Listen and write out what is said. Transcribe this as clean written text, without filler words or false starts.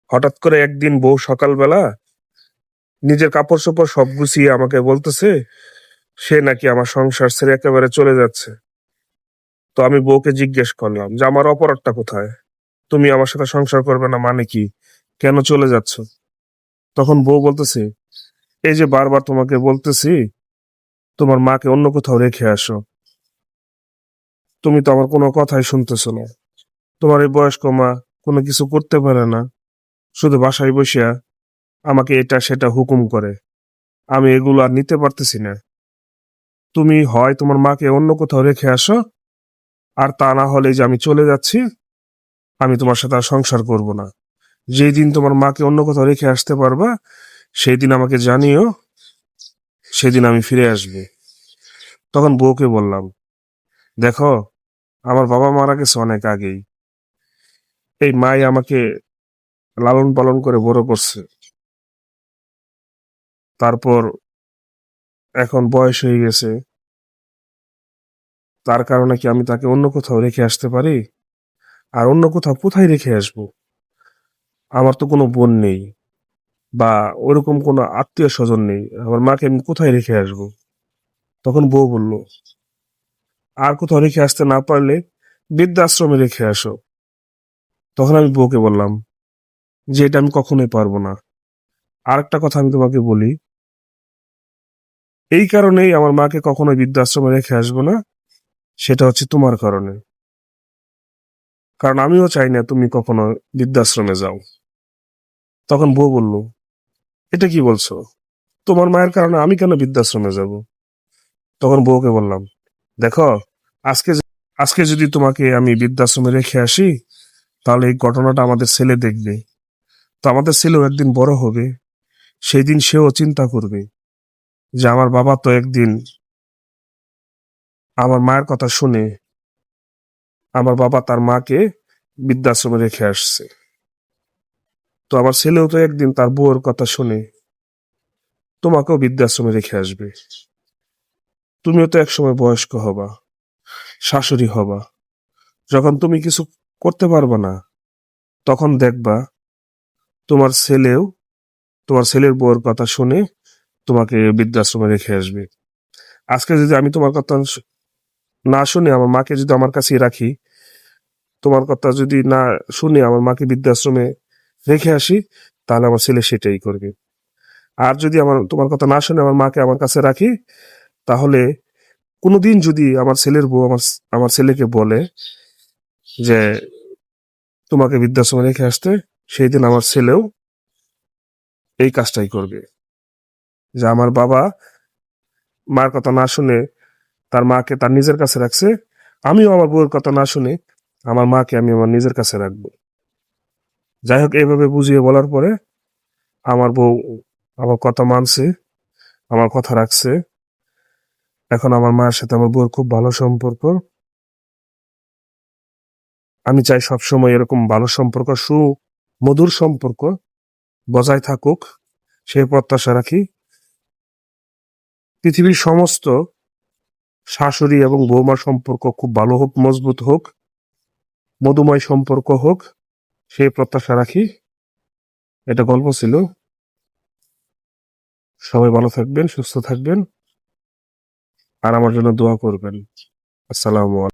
হঠাৎ করে একদিন বউ সকালবেলা নিজের কাপড় চোপড় সব গুছিয়ে আমাকে বলতেছে সে নাকি আমার সংসার ছেড়ে একেবারে চলে যাচ্ছে। তো আমি বউকে জিজ্ঞেস করলাম যে আমার অপরাধটা কোথায়, তুমি আমার সাথে সংসার করবে না মানে কি, কেন চলে যাচ্ছ? তখন বউ বলতেছে, এই যে বারবার তোমাকে বলতেছি তোমার মাকে অন্য কোথাও রেখে আসো, তুমি তো আমার কোনো কথাই শুনতেছো না। তোমার এই বয়স্ক মা কোনো কিছু করতে পারে না, শুধু বাসায় বসিয়া আমাকে এটা সেটা হুকুম করে, আমি এগুলো আর নিতে পারতেছি না। তুমি হয় তোমার মাকে অন্য কোথাও রেখে আসো, আর তা না হলে যে আমি চলে যাচ্ছি, আমি তোমার সাথে আর সংসার করব না। যেই দিন তোমার মাকে অন্য কোথাও রেখে আসতে পারবা সেই দিন আমাকে জানিও, সেদিন আমি ফিরে আসবো। তখন বউকে বললাম, দেখো, আমার বাবা মারা গেছে অনেক আগেই, এই মাই আমাকে লালন পালন করে বড় করছে। তারপর এখন বয়স হয়ে গেছে, তার কারণে কি আমি তাকে অন্য কোথাও রেখে আসতে পারি? আর অন্য কোথাও কোথায় রেখে আসবো? আমার তো কোনো বোন নেই বা ওরকম কোনো আত্মীয় স্বজন নেই, আমার মাকে আমি কোথায় রেখে আসবো? তখন বউ বলল, আর কোথাও রেখে আসতে না পারলে বৃদ্ধাশ্রমে রেখে আসো। তখন আমি বউকে বললাম যে এটা আমি কখনোই পারবো না। আর একটা কথা আমি তোমাকে বলি, এই কারণেই আমার মাকে কখনোই বৃদ্ধাশ্রমে রেখে আসবো না, সেটা হচ্ছে তোমার কারণে। কারণ আমিও চাই না তুমি কখনো বৃদ্ধাশ্রমে যাও। তখন বউ বলল, এটা কি বলছো? তোমার মায়ের কারণে আমি কেন বৃদ্ধাশ্রমে যাব? তখন বউকে বললাম, দেখো, আজকে আজকে যদি তোমাকে আমি বৃদ্ধাশ্রমে রেখে আসি, তাহলে এই ঘটনাটা আমাদের ছেলে দেখবে। তো আমাদের ছেলেও একদিন বড় হবে, সেই দিন সেও চিন্তা করবে যে আমার বাবা তো একদিন আমার মায়ের কথা শুনে আমার বাবা তার মাকে বৃদ্ধাশ্রমে রেখে আসছে। তো আমার ছেলেও তো একদিন তার বউয়ের কথা শুনে তোমাকেও বৃদ্ধাশ্রমে রেখে আসবে। তুমিও তো একসময় বয়স্ক হবা, শাশুড়ি হবা, যখন তুমি কিছু করতে পারবা না, তখন দেখবা তোমার ছেলেও তোমার ছেলের বউয়ের কথা শুনে তোমাকে বৃদ্ধাশ্রমে রেখে আসবে। আজকে যদি আমি তোমার কথা না শুনে আমার মাকে যদি আমার কাছে রাখি, তোমার কথা যদি না শুনে আমার মাকে বৃদ্ধাশ্রমে রেখে আসি, তাহলে আমার ছেলে সেটাই করবে। আর যদি তোমার কথা না শুনে আমার মাকে আমার কাছে রাখি, তাহলে কোনোদিন যদি আমার ছেলের বউ আমার ছেলেকে বলে যে তোমাকে বৃদ্ধাশ্রমে রেখে আসতে, সেই দিন আমার ছেলেও এই কাজটাই করবে। যে আমার বাবা মার কথা না শুনে তার মাকে তার নিজের কাছে রাখছে, আমিও আমার বউয়ের কথা না শুনে আমার মাকে আমি আমার নিজের কাছে রাখবো। যাই হোক, এইভাবে বুঝিয়ে বলার পরে আমার বউ আমার কথা মানছে, আমার কথা রাখছে। এখন আমার মায়ের সাথে আমার বউয়ের খুব ভালো সম্পর্ক। আমি চাই সবসময় এরকম ভালো সম্পর্ক, মধুর সম্পর্ক বজায় থাকুক, সেই প্রত্যাশা রাখি। পৃথিবীর সমস্ত শাশুড়ি এবং বৌমার সম্পর্ক খুব ভালো হোক, মজবুত হোক, মধুময় সম্পর্ক হোক, সেই প্রত্যাশা রাখি। এটা গল্প ছিল। সবাই ভালো থাকবেন, সুস্থ থাকবেন, আর আমার জন্য দোয়া করবেন। আসসালামু আলাইকুম।